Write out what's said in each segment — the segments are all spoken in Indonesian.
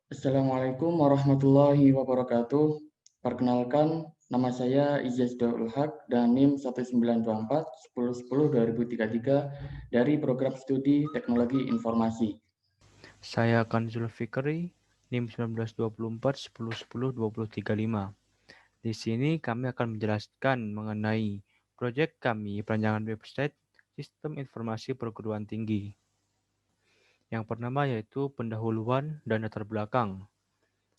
Assalamualaikum warahmatullahi wabarakatuh. Perkenalkan, nama saya Izyas Daul Haq dan NIM 1924 1010 2033 dari Program Studi Teknologi Informasi. Saya Kanzul Fikri, NIM 1924 1010 2035. Di sini kami akan menjelaskan mengenai proyek kami perancangan website Sistem Informasi Perguruan Tinggi. Yang pertama yaitu pendahuluan dan latar belakang.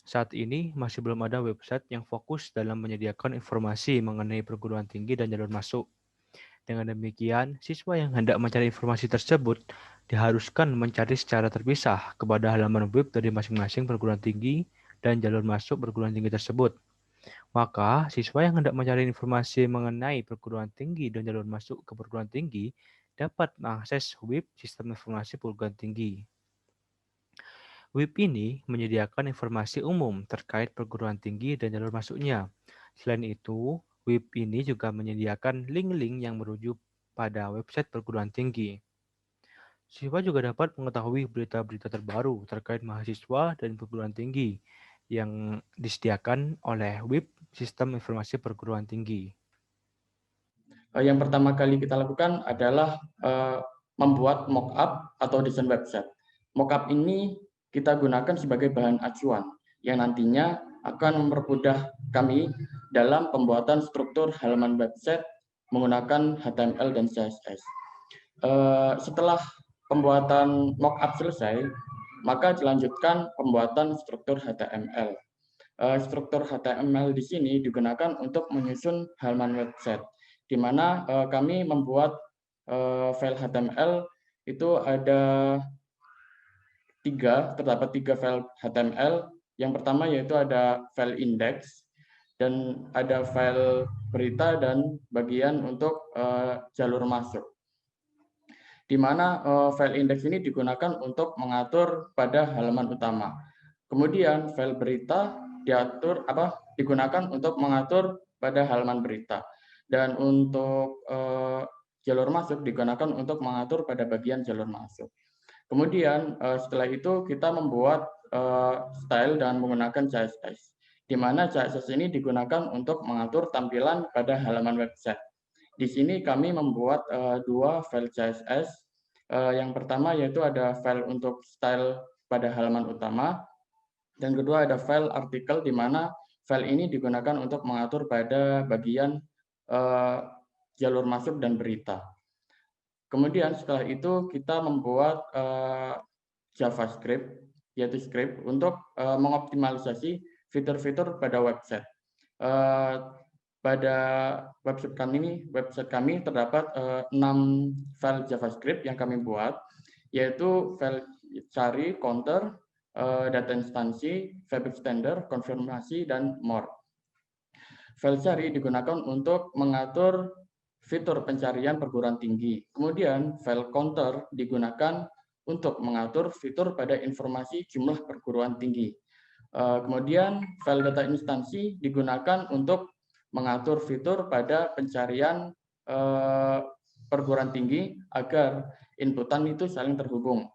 Saat ini masih belum ada website yang fokus dalam menyediakan informasi mengenai perguruan tinggi dan jalur masuk. Dengan demikian, siswa yang hendak mencari informasi tersebut diharuskan mencari secara terpisah kepada halaman web dari masing-masing perguruan tinggi dan jalur masuk perguruan tinggi tersebut. Maka, siswa yang hendak mencari informasi mengenai perguruan tinggi dan jalur masuk ke perguruan tinggi dapat mengakses web Sistem Informasi Perguruan Tinggi. Web ini menyediakan informasi umum terkait perguruan tinggi dan jalur masuknya. Selain itu, web ini juga menyediakan link-link yang merujuk pada website perguruan tinggi. Siswa juga dapat mengetahui berita-berita terbaru terkait mahasiswa dan perguruan tinggi yang disediakan oleh web Sistem Informasi Perguruan Tinggi. Yang pertama kali kita lakukan adalah membuat mockup atau desain website. Mockup ini kita gunakan sebagai bahan acuan yang nantinya akan mempermudah kami dalam pembuatan struktur halaman website menggunakan HTML dan CSS. Setelah pembuatan mockup selesai, maka dilanjutkan pembuatan struktur HTML. Struktur HTML di sini digunakan untuk menyusun halaman website, di mana kami membuat file HTML itu terdapat tiga file HTML. Yang pertama yaitu ada file index, dan ada file berita dan bagian untuk jalur masuk, di mana file index ini digunakan untuk mengatur pada halaman utama. Kemudian file berita digunakan untuk mengatur pada halaman berita, dan untuk jalur masuk digunakan untuk mengatur pada bagian jalur masuk. Kemudian setelah itu kita membuat style dan menggunakan CSS, di mana CSS ini digunakan untuk mengatur tampilan pada halaman website. Di sini kami membuat dua file CSS. Yang pertama yaitu ada file untuk style pada halaman utama, dan kedua ada file artikel, di mana file ini digunakan untuk mengatur pada bagian jalur masuk dan berita. Kemudian setelah itu kita membuat JavaScript, yaitu script untuk mengoptimalisasi fitur-fitur pada website. Pada website kami terdapat 6 file JavaScript yang kami buat, yaitu file cari, counter, data instansi, web extender, konfirmasi, dan more. File cari digunakan untuk mengatur fitur pencarian perguruan tinggi. Kemudian file counter digunakan untuk mengatur fitur pada informasi jumlah perguruan tinggi. Kemudian file data instansi digunakan untuk mengatur fitur pada pencarian perguruan tinggi agar inputan itu saling terhubung.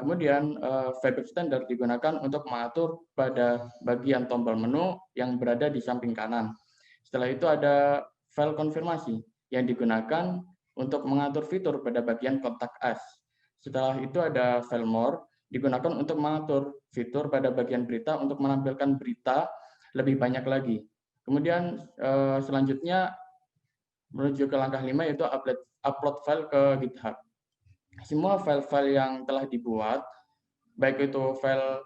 Kemudian web extender digunakan untuk mengatur pada bagian tombol menu yang berada di samping kanan. Setelah itu ada file konfirmasi yang digunakan untuk mengatur fitur pada bagian kontak us. Setelah itu ada file more, digunakan untuk mengatur fitur pada bagian berita untuk menampilkan berita lebih banyak lagi. Kemudian selanjutnya menuju ke langkah 5, yaitu upload file ke GitHub. Semua file-file yang telah dibuat, baik itu file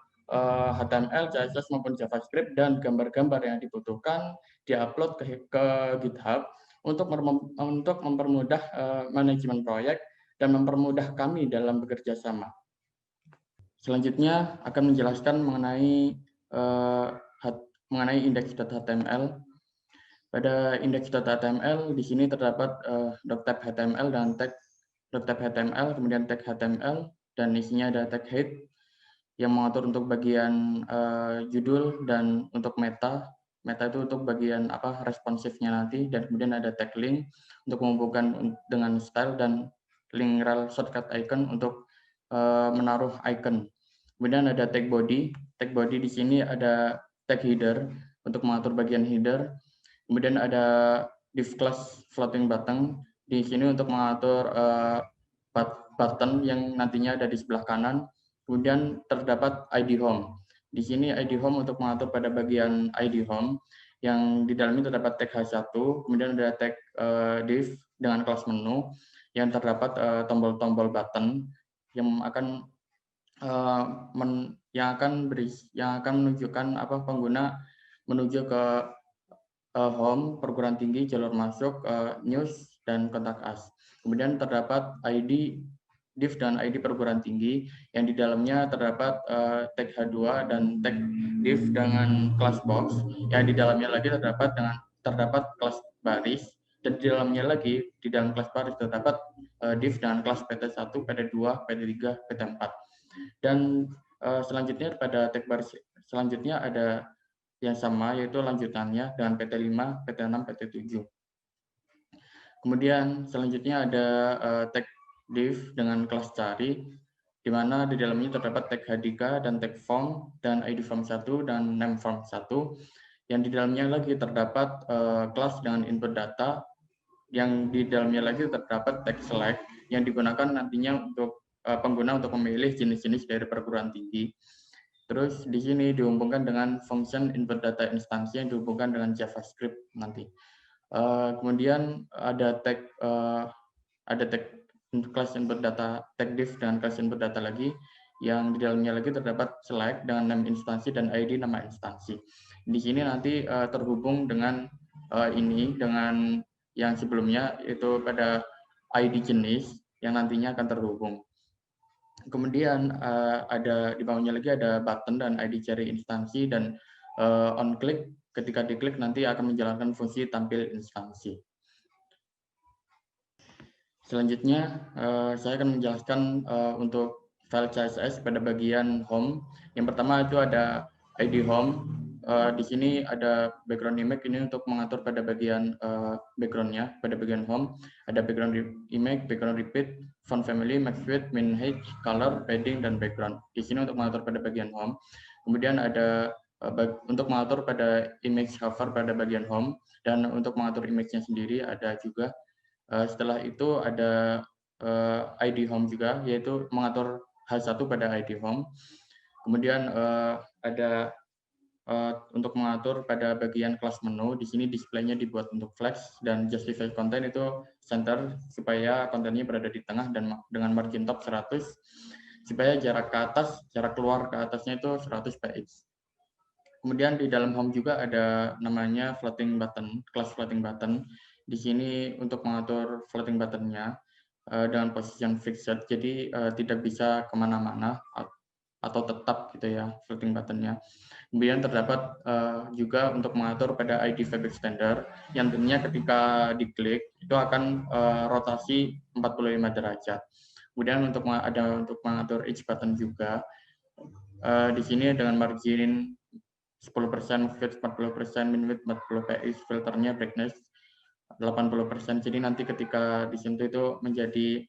HTML, CSS maupun JavaScript, dan gambar-gambar yang dibutuhkan diupload ke GitHub untuk mempermudah manajemen proyek dan mempermudah kami dalam bekerja sama. Selanjutnya akan menjelaskan mengenai index.html. Pada index.html di sini terdapat .tab HTML dan tag .tab HTML, kemudian tag HTML, dan isinya ada tag head yang mengatur untuk bagian judul, dan untuk meta itu untuk bagian responsifnya nanti, dan kemudian ada tag link untuk menghubungkan dengan style, dan link rel shortcut icon untuk menaruh icon. Kemudian ada tag body. Tag body di sini ada tag header untuk mengatur bagian header. Kemudian ada div class floating button di sini untuk mengatur button yang nantinya ada di sebelah kanan. Kemudian terdapat ID home. Di sini ID home untuk mengatur pada bagian ID home yang di dalamnya terdapat tag H1, kemudian ada tag div dengan kelas menu yang terdapat tombol-tombol button yang akan menunjukkan pengguna menuju ke home, perguruan tinggi, jalur masuk, news, dan kontak us. Kemudian terdapat ID div dan ID perguruan tinggi yang di dalamnya terdapat tag H2 dan tag div dengan kelas box yang di dalamnya lagi terdapat kelas baris dan di dalamnya lagi di dalam kelas baris terdapat div dengan kelas PT1, PT2, PT3, PT4. Dan selanjutnya pada tag baris selanjutnya ada yang sama yaitu lanjutannya dengan PT5, PT6, PT7. Kemudian selanjutnya ada tag div dengan kelas cari di mana di dalamnya terdapat tag HDK dan tag form dan ID form 1 dan name form 1 yang di dalamnya lagi terdapat kelas dengan input data yang di dalamnya lagi terdapat tag select yang digunakan nantinya untuk pengguna untuk memilih jenis-jenis dari perguruan tinggi. Terus di sini dihubungkan dengan function input data instansi yang dihubungkan dengan JavaScript nanti. Kemudian ada tag kelas input data tag div dengan kelas input data lagi yang di dalamnya lagi terdapat select dengan name instansi dan ID nama instansi. Di sini nanti terhubung dengan dengan yang sebelumnya itu pada ID jenis yang nantinya akan terhubung. Kemudian ada di bawahnya lagi ada button dan ID cari instansi dan on click ketika diklik nanti akan menjalankan fungsi tampil instansi. Selanjutnya saya akan menjelaskan untuk file CSS pada bagian home. Yang pertama itu ada ID home. Di sini ada background image ini untuk mengatur pada bagian backgroundnya pada bagian home. Ada background image, background repeat, font family, max width, min height, color, padding, dan background. Di sini untuk mengatur pada bagian home. Kemudian ada untuk mengatur pada image hover pada bagian home dan untuk mengatur image-nya sendiri ada juga. Setelah itu ada ID home juga yaitu mengatur H1 pada ID home. Kemudian ada untuk mengatur pada bagian kelas menu, di sini display-nya dibuat untuk flex dan justify content itu center supaya kontennya berada di tengah dan dengan margin top 100 supaya jarak ke atas, jarak keluar ke atasnya itu 100 px. Kemudian di dalam home juga ada namanya floating button, kelas floating button. Di sini untuk mengatur floating button-nya dengan position fixed, jadi tidak bisa kemana-mana atau tetap gitu ya floating button-nya. Kemudian terdapat juga untuk mengatur pada ID fabric standard yang tentunya ketika diklik itu akan rotasi 45 derajat. Kemudian untuk mengatur each button juga di sini dengan margin 10%, width 40%, min width 40 px, filternya brightness 80%. Jadi nanti ketika disentuh itu menjadi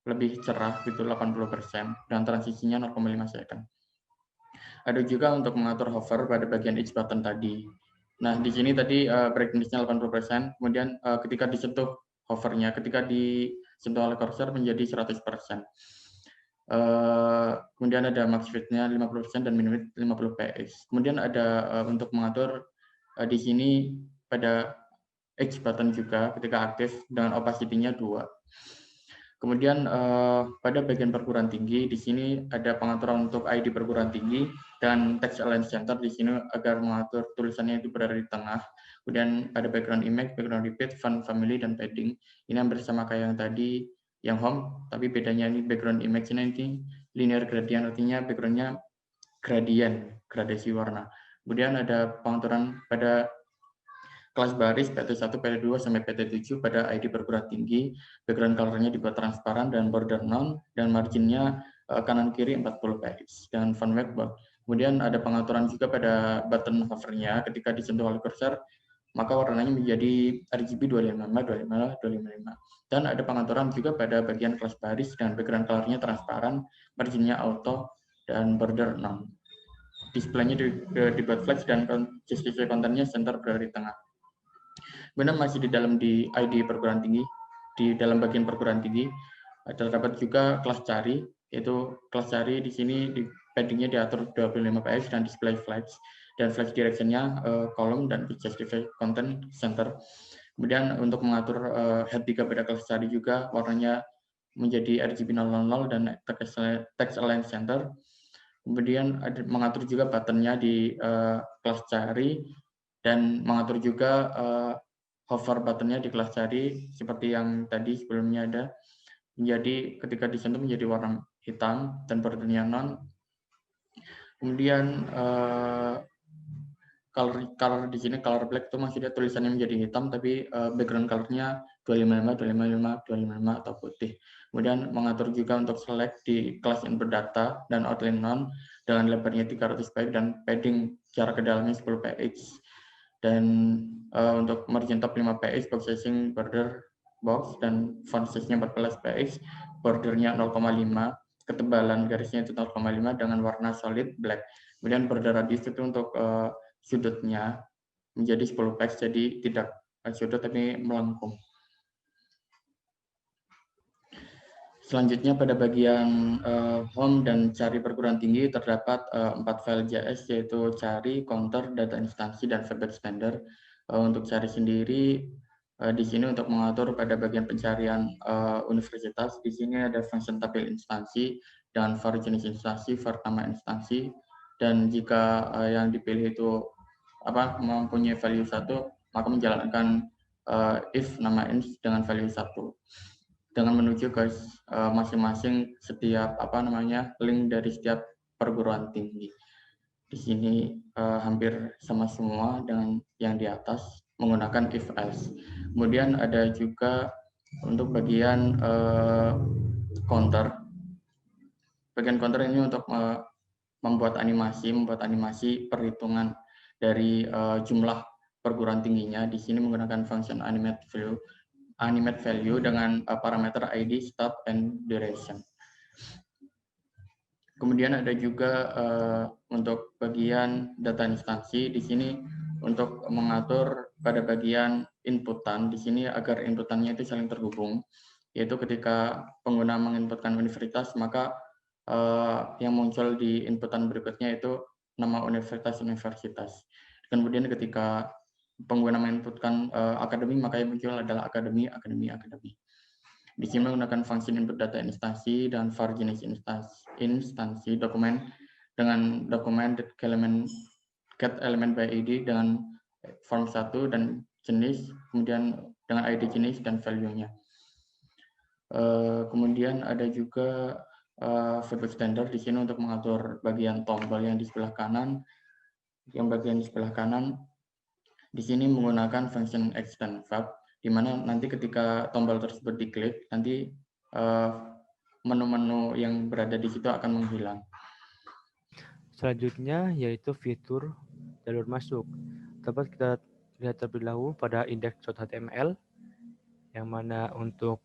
lebih cerah gitu 80% dan transisinya 0,5 second. Ada juga untuk mengatur hover pada bagian each button tadi. Nah, di sini tadi brightness-nya 80%, kemudian ketika disentuh hovernya, ketika disentuh oleh cursor menjadi 100%. Kemudian ada max width-nya 50% dan min width 50 px. Kemudian ada untuk mengatur di sini pada edge button juga ketika aktif dengan opacity-nya 2. Kemudian pada bagian perguruan tinggi di sini ada pengaturan untuk ID perguruan tinggi dan text align center di sini agar mengatur tulisannya itu berada di tengah. Kemudian ada background image, background repeat, font family dan padding. Ini hampir sama kayak yang tadi yang home, tapi bedanya ini background image-nya ini linear gradient, artinya background-nya gradient, gradasi warna. Kemudian ada pengaturan pada kelas baris PT1, PT2, sampai PT7 pada ID perguruan tinggi, background color-nya dibuat transparan dan border none, dan margin-nya kanan kiri 40 px, dan font web. Kemudian ada pengaturan juga pada button hover-nya ketika disentuh oleh cursor, maka warnanya menjadi RGB 255, 255, 255. Dan ada pengaturan juga pada bagian kelas baris dan background color-nya transparan, margin-nya auto, dan border none. Displaynya dibuat flex dan justify kontennya center berada di tengah. Kemudian masih di dalam di ID perguruan tinggi, di dalam bagian perguruan tinggi terdapat juga kelas cari, yaitu kelas cari di sini di paddingnya diatur 25 px dan display flex, dan flex directionnya kolom dan justify content center. Kemudian untuk mengatur head 3 pada kelas cari juga warnanya menjadi RGB 000 dan text align center. Kemudian mengatur juga buttonnya di kelas cari dan mengatur juga hover buttonnya di kelas cari seperti yang tadi sebelumnya ada, menjadi ketika disentuh menjadi warna hitam dan bordernya non. Kemudian color di sini color black itu masih ada tulisannya menjadi hitam tapi background colornya 255, 255, 255 atau putih. Kemudian mengatur juga untuk select di kelas input data dan outline non dengan lebarnya 300 px dan padding jarak ke dalamnya 10 px. Dan untuk margin top 5 px, box sizing border box dan font size-nya 14 px, bordernya 0,5, ketebalan garisnya itu 0,5 dengan warna solid black. Kemudian border radius itu untuk sudutnya menjadi 10 px, jadi tidak sudut tapi melengkung. Selanjutnya pada bagian home dan cari perguruan tinggi terdapat 4 file JS, yaitu cari, counter, data instansi, dan web expander. Untuk cari sendiri di sini untuk mengatur pada bagian pencarian universitas, di sini ada function tabel instansi dan var jenis instansi, var nama instansi, dan jika yang dipilih itu mempunyai value 1, maka menjalankan if nama ins dengan value 1 dengan menuju ke masing-masing setiap link dari setiap perguruan tinggi. Di sini hampir sama semua dengan yang di atas menggunakan if else. Kemudian ada juga untuk bagian counter. Bagian counter ini untuk membuat animasi perhitungan dari jumlah perguruan tingginya. Di sini menggunakan function animate value dengan parameter ID, start, and duration. Kemudian ada juga untuk bagian data instansi, di sini untuk mengatur pada bagian inputan, di sini agar inputannya itu saling terhubung, yaitu ketika pengguna menginputkan universitas, maka yang muncul di inputan berikutnya itu nama universitas. Kemudian ketika pengguna menginputkan akademi, maka yang muncul adalah akademi. Di sini menggunakan fungsi input data instansi dan var jenis instansi dokumen dengan dokumen get element by ID dengan form 1 dan jenis, kemudian dengan ID jenis dan value-nya. Kemudian ada juga web extender di sini untuk mengatur bagian tombol yang di sebelah kanan. Yang bagian di sebelah kanan di sini menggunakan function extend web, di mana nanti ketika tombol tersebut diklik, nanti menu-menu yang berada di situ akan menghilang. Selanjutnya yaitu fitur jalur masuk. Dapat kita lihat terlebih dahulu pada index.html, yang mana untuk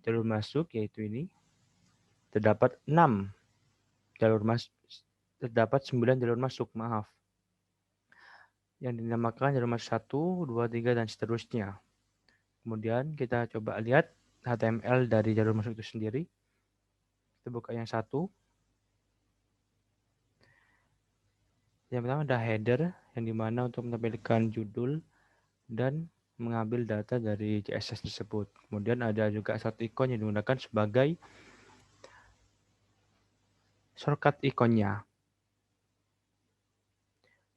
jalur masuk yaitu ini terdapat 9 jalur masuk, yang dinamakan jalur masuk 1, 2, 3, dan seterusnya. Kemudian kita coba lihat HTML dari jalur masuk itu sendiri. Kita buka yang 1. Yang pertama ada header, yang dimana untuk menampilkan judul dan mengambil data dari CSS tersebut. Kemudian ada juga satu ikon yang digunakan sebagai shortcut ikonnya.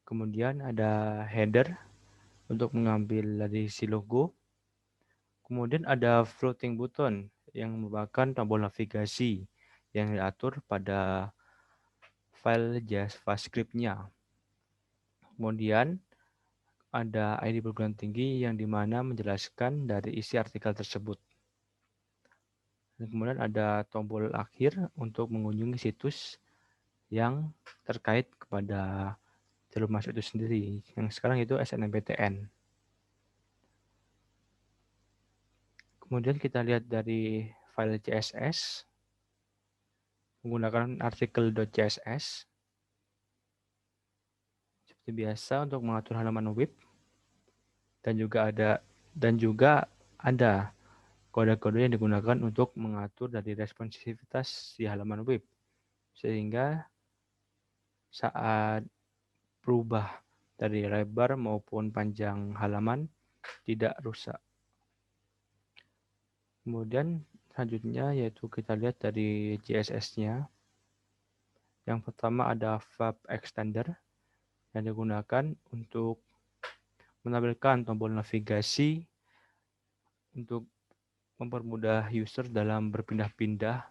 Kemudian ada header untuk mengambil dari si logo. Kemudian ada floating button yang merupakan tombol navigasi yang diatur pada file JavaScript-nya. Kemudian ada ID perguruan tinggi yang dimana menjelaskan dari isi artikel tersebut. Dan kemudian ada tombol akhir untuk mengunjungi situs yang terkait kepada jalur masuk itu sendiri, yang sekarang itu SNMPTN. Kemudian kita lihat dari file CSS. menggunakan artikel.css seperti biasa untuk mengatur halaman web, dan juga ada kode-kode yang digunakan untuk mengatur dari responsivitas di halaman web, sehingga saat berubah dari lebar maupun panjang halaman tidak rusak. Kemudian selanjutnya yaitu kita lihat dari CSS-nya. Yang pertama ada Fab Extender yang digunakan untuk menampilkan tombol navigasi untuk mempermudah user dalam berpindah-pindah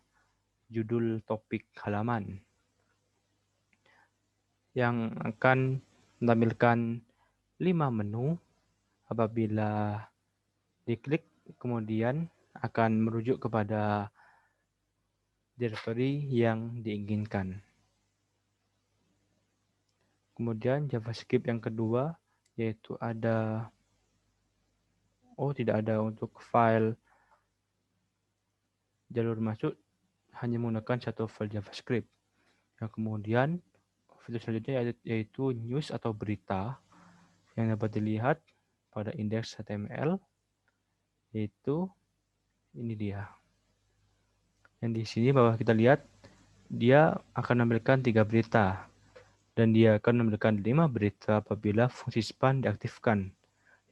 judul topik halaman, yang akan menampilkan 5 menu. Apabila diklik, kemudian akan merujuk kepada directory yang diinginkan. Kemudian JavaScript yang kedua yaitu tidak ada untuk file jalur masuk, hanya menggunakan satu file JavaScript. Yang kemudian fitur selanjutnya yaitu news atau berita yang dapat dilihat pada indeks HTML, yaitu ini dia. Yang di sini bawah kita lihat dia akan menampilkan 3 berita, dan dia akan menampilkan 5 berita apabila fungsi span diaktifkan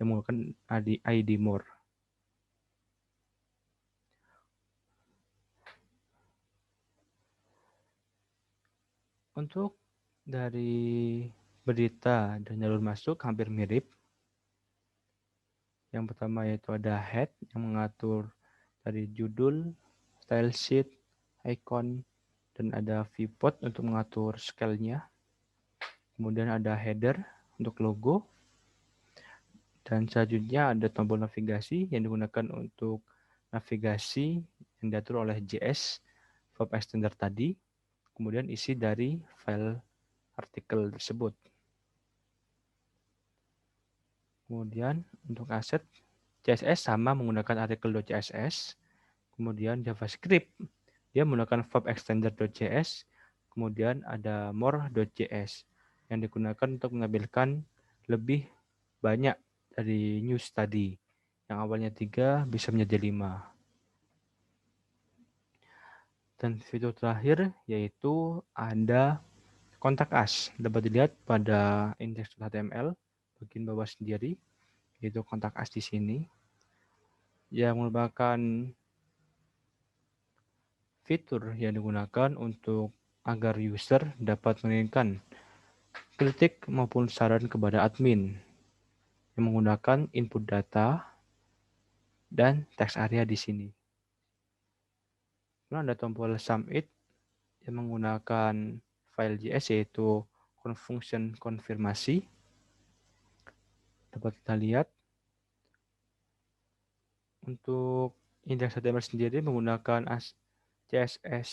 yang menggunakan ID more. Untuk dari berita dan jalur masuk hampir mirip. Yang pertama yaitu ada head yang mengatur dari judul, style sheet, icon, dan ada viewport untuk mengatur scale-nya. Kemudian ada header untuk logo. Dan selanjutnya ada tombol navigasi yang digunakan untuk navigasi yang diatur oleh JS Fab Extender tadi. Kemudian isi dari file artikel tersebut. Kemudian untuk aset CSS sama menggunakan artikel.css. Kemudian JavaScript dia menggunakan fabextender.js. Kemudian ada more.js yang digunakan untuk menampilkan lebih banyak dari news tadi. Yang awalnya 3 bisa menjadi 5. Dan fitur terakhir yaitu ada kontak us. Dapat dilihat pada index.html bagian bawah sendiri, yaitu kontak us di sini, yang merupakan fitur yang digunakan untuk agar user dapat mengirimkan kritik maupun saran kepada admin yang menggunakan input data dan text area di sini. Kemudian ada tombol submit yang menggunakan file JS yaitu function konfirmasi. Dapat kita lihat untuk index.html sendiri menggunakan CSS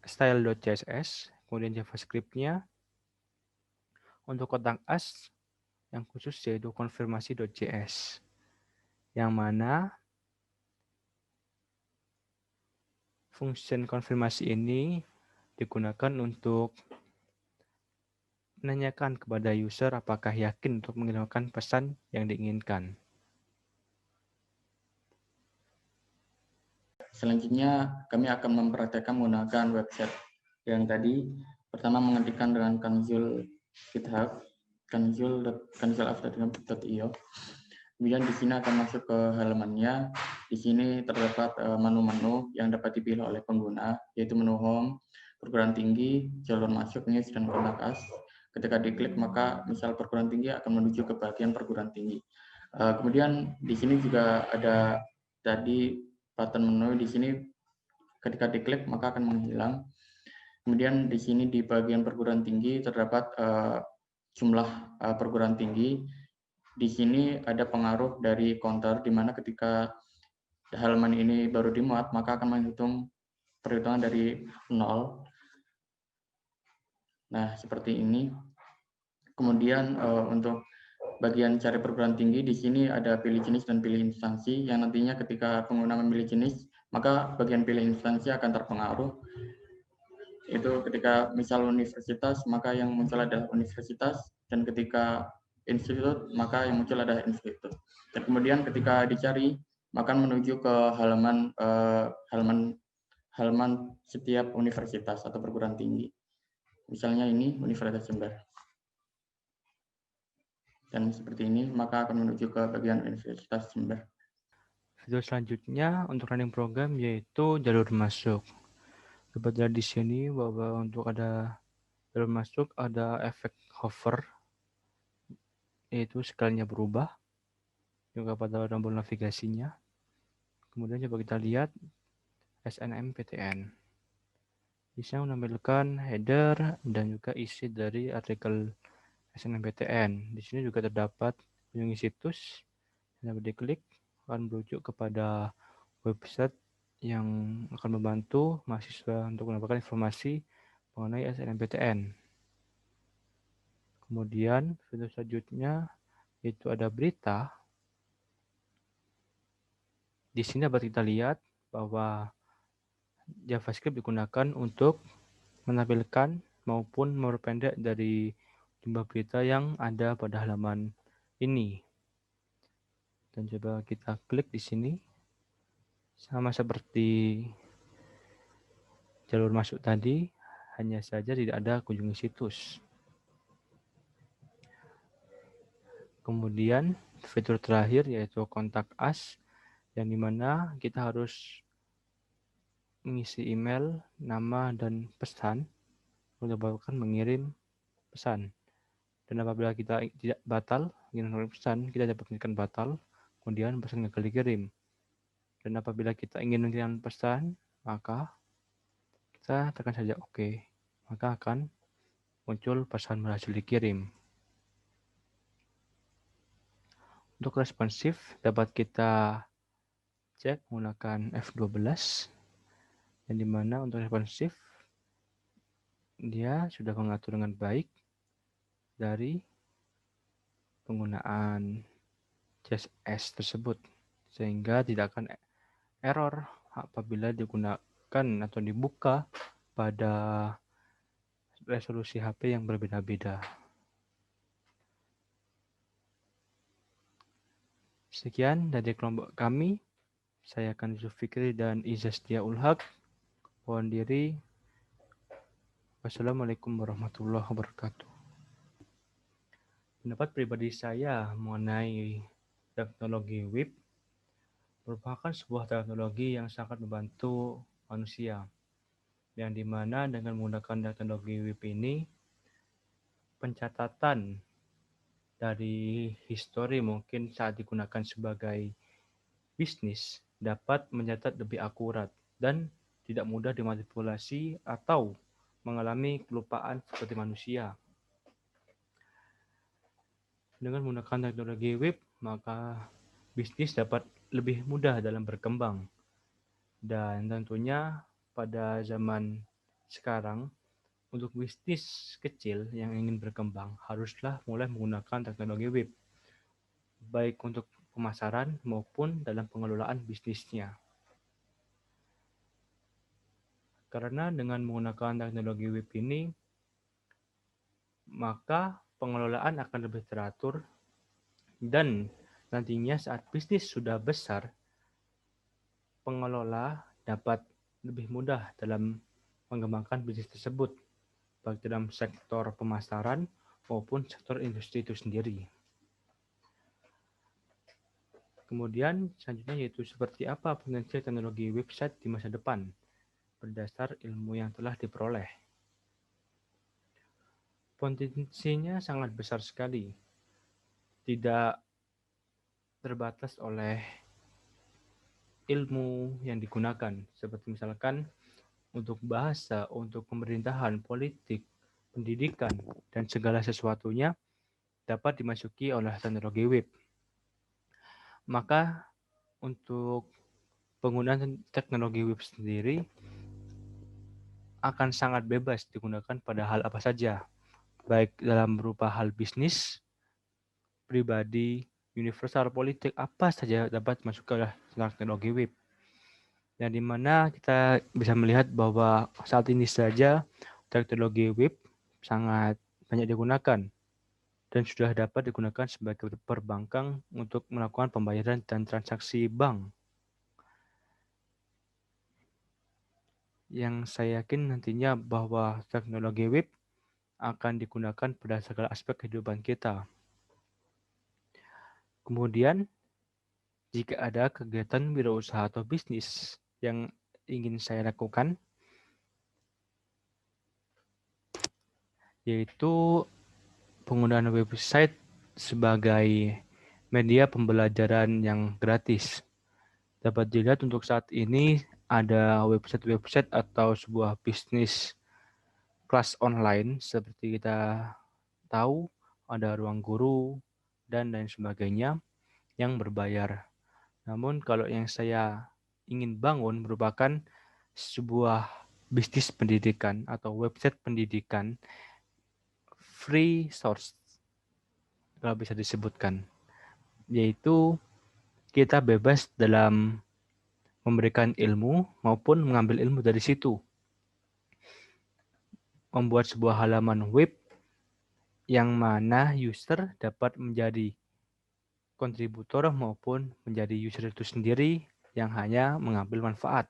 style.css, kemudian JavaScript-nya untuk kotak us yang khusus yaitu konfirmasi.js, yang mana fungsi konfirmasi ini digunakan untuk menanyakan kepada user apakah yakin untuk mengirimkan pesan yang diinginkan. Selanjutnya, kami akan mempraktekkan menggunakan website yang tadi. Pertama, mengetikkan dengan console GitHub, console.io. Kemudian di sini akan masuk ke halamannya. Di sini terdapat menu-menu yang dapat dipilih oleh pengguna, yaitu menu home, perguruan tinggi, jalur masuk, news, dan kontak us. Ketika diklik, maka misal perguruan tinggi akan menuju ke bagian perguruan tinggi. Kemudian di sini juga ada tadi button menu. Di sini ketika diklik maka akan menghilang. Kemudian di sini di bagian perguruan tinggi terdapat jumlah perguruan tinggi. Di sini ada pengaruh dari counter, di mana ketika halaman ini baru dimuat, maka akan menghitung perhitungan dari 0. Nah, seperti ini. Kemudian untuk bagian cari perguruan tinggi, di sini ada pilih jenis dan pilih instansi, yang nantinya ketika pengguna memilih jenis, maka bagian pilih instansi akan terpengaruh. Itu ketika misal universitas, maka yang muncul adalah universitas, dan ketika institut, maka yang muncul adalah institut. Dan kemudian ketika dicari, maka menuju ke halaman setiap universitas atau perguruan tinggi. Misalnya ini Universitas Jember. Dan seperti ini, maka akan menuju ke bagian Universitas Jember. Fitur selanjutnya untuk running program yaitu jalur masuk. Dapat dilihat di sini bahwa untuk ada jalur masuk ada efek hover, yaitu skala berubah, juga pada tombol navigasinya. Kemudian coba kita lihat SNMPTN. Bisa menampilkan header dan juga isi dari artikel SNMPTN. Di sini juga terdapat kunjungi situs. Dapat diklik akan merujuk kepada website yang akan membantu mahasiswa untuk mendapatkan informasi mengenai SNMPTN. Kemudian fitur selanjutnya yaitu ada berita. Di sini dapat kita lihat bahwa JavaScript digunakan untuk menampilkan maupun memperpendek dari jumlah berita yang ada pada halaman ini. Dan coba kita klik di sini. Sama seperti jalur masuk tadi, hanya saja tidak ada kunjungi situs. Kemudian fitur terakhir yaitu kontak us, yang dimana kita harus mengisi email, nama, dan pesan untuk mengirim pesan. Dan apabila kita tidak batal ingin mengirim pesan, kita dapat mengirimkan batal, kemudian pesan gagal dikirim. Dan apabila kita ingin mengirim pesan, maka kita tekan saja OK. Maka akan muncul pesan berhasil dikirim. Untuk responsif dapat kita cek menggunakan F12, yang dimana untuk responsif dia sudah mengatur dengan baik dari penggunaan CSS tersebut, sehingga tidak akan error apabila digunakan atau dibuka pada resolusi HP yang berbeda-beda. Sekian dari kelompok kami. Saya akan Zulfikri dan Izastia Ulhaq. Mohon diri. Wassalamualaikum warahmatullahi wabarakatuh. Pendapat pribadi saya mengenai teknologi web merupakan sebuah teknologi yang sangat membantu manusia, yang dimana dengan menggunakan teknologi web ini, pencatatan dari histori mungkin saat digunakan sebagai bisnis dapat mencatat lebih akurat dan tidak mudah dimanipulasi atau mengalami kelupaan seperti manusia. Dengan menggunakan teknologi web, maka bisnis dapat lebih mudah dalam berkembang. Dan tentunya pada zaman sekarang, untuk bisnis kecil yang ingin berkembang, haruslah mulai menggunakan teknologi web, baik untuk pemasaran maupun dalam pengelolaan bisnisnya. Karena dengan menggunakan teknologi web ini, maka pengelolaan akan lebih teratur dan nantinya saat bisnis sudah besar, pengelola dapat lebih mudah dalam mengembangkan bisnis tersebut, baik dalam sektor pemasaran maupun sektor industri itu sendiri. Kemudian selanjutnya yaitu seperti apa potensi teknologi website di masa depan berdasar ilmu yang telah diperoleh. Potensinya sangat besar sekali, tidak terbatas oleh ilmu yang digunakan, seperti misalkan untuk bahasa, untuk pemerintahan, politik, pendidikan, dan segala sesuatunya dapat dimasuki oleh teknologi web. Maka untuk penggunaan teknologi web sendiri akan sangat bebas digunakan pada hal apa saja, baik dalam berupa hal bisnis, pribadi, universal, politik, apa saja dapat masuk ke teknologi web. yang dimana kita bisa melihat bahwa saat ini saja teknologi web sangat banyak digunakan dan sudah dapat digunakan sebagai perbankan untuk melakukan pembayaran dan transaksi bank. Yang saya yakin nantinya bahwa teknologi web akan digunakan pada segala aspek kehidupan kita. Kemudian, jika ada kegiatan wirausaha atau bisnis yang ingin saya lakukan, yaitu penggunaan website sebagai media pembelajaran yang gratis. Dapat dilihat untuk saat ini ada website-website atau sebuah bisnis kelas online seperti kita tahu ada Ruang Guru dan lain sebagainya yang berbayar. Namun kalau yang saya ingin bangun merupakan sebuah bisnis pendidikan atau website pendidikan free source kalau bisa disebutkan, yaitu kita bebas dalam memberikan ilmu maupun mengambil ilmu dari situ. Membuat sebuah halaman web yang mana user dapat menjadi kontributor maupun menjadi user itu sendiri yang hanya mengambil manfaat.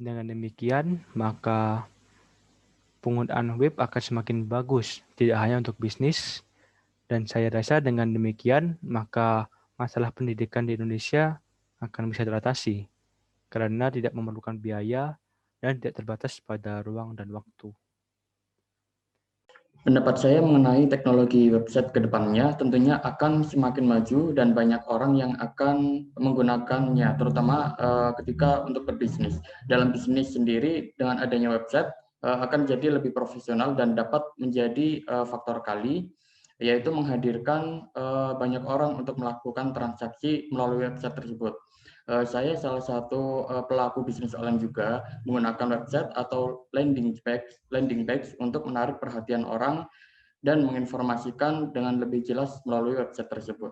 Dengan demikian, maka penggunaan web akan semakin bagus, tidak hanya untuk bisnis, dan saya rasa dengan demikian, maka masalah pendidikan di Indonesia akan bisa teratasi, karena tidak memerlukan biaya dan tidak terbatas pada ruang dan waktu. Pendapat saya mengenai teknologi website ke depannya tentunya akan semakin maju dan banyak orang yang akan menggunakannya, terutama ketika untuk berbisnis. Dalam bisnis sendiri, dengan adanya website akan jadi lebih profesional dan dapat menjadi faktor kali, yaitu menghadirkan banyak orang untuk melakukan transaksi melalui website tersebut. Saya salah satu pelaku bisnis online juga menggunakan website atau landing page untuk menarik perhatian orang dan menginformasikan dengan lebih jelas melalui website tersebut.